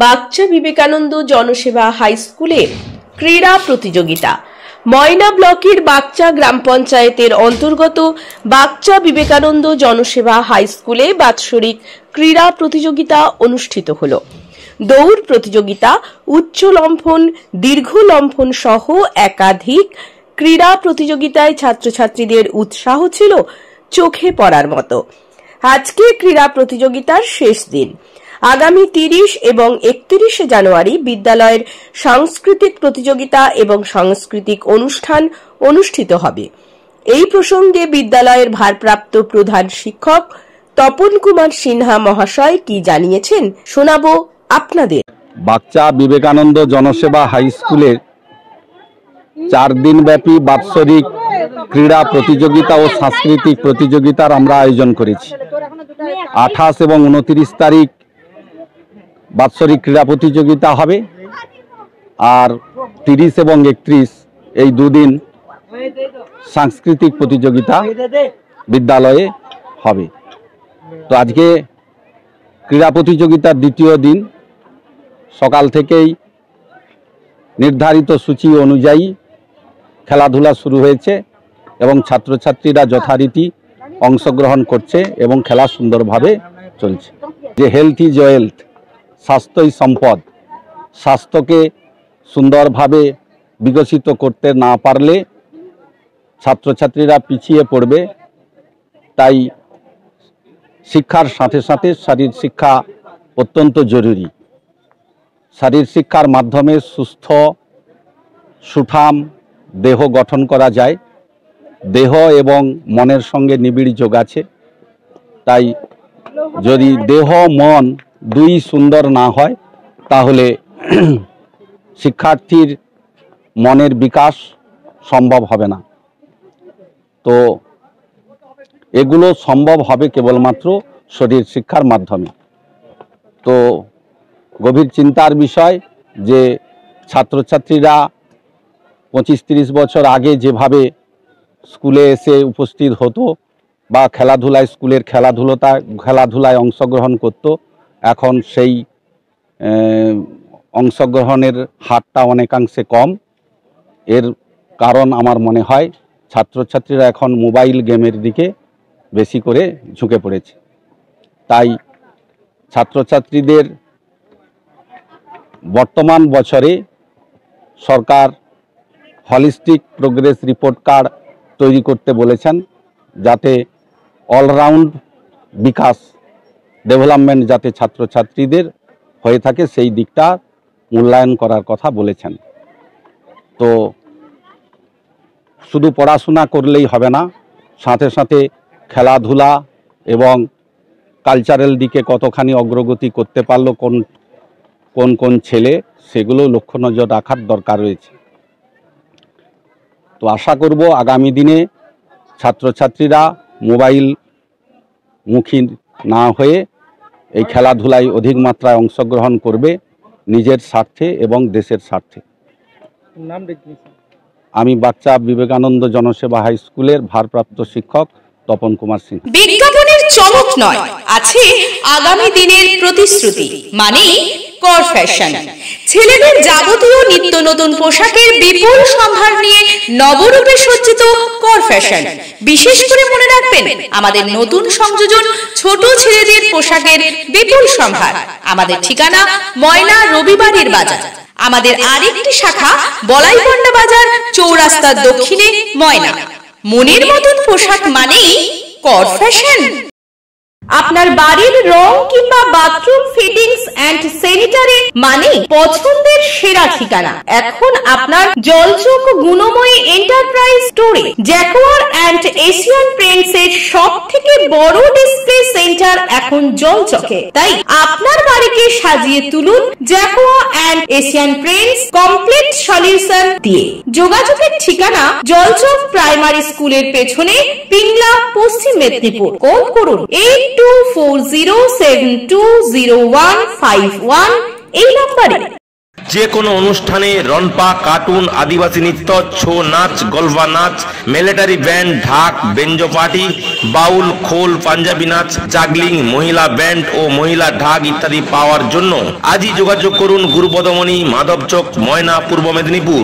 Bagcha Vivekananda জনসেবা high স্কুলের ক্রীড়া প্রতিযোগিতা। ময়না ব্লকের বাগচা গ্রাম পঞ্চায়েতের অন্তর্গত বাগচা বিবেকানন্দ জনসেবা হাই স্কুলে বাৎসরিক ক্রীড়া প্রতিযোগিতা অনুষ্ঠিত হলো। দৌড় প্রতিযোগিতা, উচ্চ লম্ফন, দীর্ঘ লম্ফন সহ একাধিক ক্রীড়া প্রতিযোগিতায় ছাত্রছাত্রীদের উৎসাহ ছিল চোখে পড়ার মতো। আজকে ক্রীড়া প্রতিযোগিতার শেষ দিন। আগামী 30 এবং 31 জানুয়ারি বিদ্যালয়ের সাংস্কৃতিক প্রতিযোগিতা এবং সাংস্কৃতিক অনুষ্ঠান অনুষ্ঠিত হবে। এই প্রসঙ্গে বিদ্যালয়ের ভারপ্রাপ্ত প্রধান শিক্ষক তপন কুমার সিনহা মহাশয় কি জানিয়েছেন শোনাবো আপনাদের। বাগচা বিবেকানন্দ জনসেবা হাই স্কুলের 4 দিনব্যাপী বাৎসরিক ক্রীড়া প্রতিযোগিতা ও সাংস্কৃতিক প্রতিযোগিতার আমরা আয়োজন করেছি। 28 এবং 29 তারিখ বাৎসরিক ক্রীড়া প্রতিযোগিতা হবে, আর 30 এবং 31 এই দুদিন সাংস্কৃতিক প্রতিযোগিতা বিদ্যালয়ে হবে। তো আজকে ক্রীড়া প্রতিযোগিতার দ্বিতীয় দিন। সকাল থেকেই নির্ধারিত সূচি অনুযায়ী খেলাধুলা শুরু হয়েছে এবং ছাত্রছাত্রীরা যথারীতি অংশগ্রহণ করছে এবং খেলা সুন্দরভাবে চলছে। যে হেলথ ইজ ওয়েলথ, স্বাস্থ্যই সম্পদ। স্বাস্থ্যকে সুন্দরভাবে বিকশিত করতে না পারলে ছাত্রছাত্রীরা পিছিয়ে পড়বে। তাই শিক্ষার সাথে সাথে শারীর শিক্ষা অত্যন্ত জরুরি। শারীর শিক্ষার মাধ্যমে সুস্থ সুঠাম দেহ গঠন করা যায়। দেহ এবং মনের সঙ্গে নিবিড় যোগ আছে। তাই যদি দেহ মন দুই সুন্দর না হয় তাহলে শিক্ষার্থীর মনের বিকাশ সম্ভব হবে না। তো এগুলো সম্ভব হবে কেবলমাত্র শরীর শিক্ষার মাধ্যমে। তো গভীর চিন্তার বিষয় যে ছাত্রছাত্রীরা 25-30 বছর আগে যেভাবে স্কুলে এসে উপস্থিত হতো বা খেলাধুলায় স্কুলের খেলাধুলায় অংশগ্রহণ করত, এখন সেই অংশগ্রহণের হারটা অনেকাংশে কম। এর কারণ আমার মনে হয় ছাত্রছাত্রীরা এখন মোবাইল গেমের দিকে বেশি করে ঝুঁকে পড়েছে। তাই ছাত্রছাত্রীদের বর্তমান বছরে সরকার হলিস্টিক প্রোগ্রেস রিপোর্ট কার্ড তৈরি করতে বলেছেন, যাতে অলরাউন্ড বিকাশ ডেভেলপমেন্ট যাতে ছাত্রছাত্রীদের হয়ে থাকে সেই দিকটা মূল্যায়ন করার কথা বলেছেন। তো শুধু পড়াশোনা করলেই হবে না, সাথে সাথে খেলাধুলা এবং কালচারাল দিকে কতখানি অগ্রগতি করতে পারলো কোন কোন ছেলে, সেগুলো লক্ষ্য নজর রাখার দরকার রয়েছে। তো আশা করব আগামী দিনে ছাত্রছাত্রীরা মোবাইল মুখী না হয়ে এই খেলাধুলায় অধিক মাত্রায় অংশগ্রহণ করবে নিজের স্বার্থে এবং দেশের স্বার্থে। আমি বাগচা বিবেকানন্দ জনসেবা হাই স্কুলের ভারপ্রাপ্ত শিক্ষক তপন কুমার সিং। বিজ্ঞাপনের চমক নয়, আছে আগামী দিনের প্রতিশ্রুতি, মানে কর ফ্যাশন। ছেলেদের যাবতীয় নিত্য নতুন পোশাকের বিপুল সম্ভার নিয়ে নবরূপে সজ্জিত কর ফ্যাশন। বিশেষ করে মনে রাখবেন, আমাদের নতুন সংযোজন ছোট ছেলেদের পোশাকের বিপুল সম্ভার। আমাদের ঠিকানা ময়না রবিবারের বাজার। আমাদের আরেকটি শাখা বলাইপন্ডা বাজার, চৌরাস্তার দক্ষিণে ময়না। মনের মতন পোশাক মানেই কর ফ্যাশন। আপনার বাড়ির রং কিংবা বাথরুম ফিটিংস এন্ড স্যানিটারি মানে পছন্দের সেরা ঠিকানা। এখন আপনার জলচক গুণময়ী এন্টারপ্রাইজ স্টোরে জ্যাকোয়ার এন্ড এশিয়ান পেইন্টস এর সবথেকে বড় ডিসপ্লে সেন্টার এখন জলচকে। তাই আপনার বাড়িকে সাজিয়ে তুলুন Jaquar and Asian Paints complete solution দিয়ে। যোগাযোগের ঠিকানা জলচক প্রাইমারি স্কুলের পেছনে, পিংলা, পশ্চিম মেদিনীপুর। কল করুন 8240720151 এই নম্বরে। যে কোনো অনুষ্ঠানে রনপা, কার্টুন, আদিবাসী নৃত্য, ছৌ নাচ, গলফা নাচ, মিলিটারি ব্যান্ড, ঢাক, বেঞ্জো পার্টি, বাউল, খোল, পাঞ্জাবি নাচ, জাগলিং, মহিলা ব্যান্ড ও মহিলা ঢাক ইত্যাদি পাওয়ার জন্য আজই যোগাযোগ করুন গুরুপদমণি, মাধবচক, ময়না, পূর্ব মেদিনীপুর।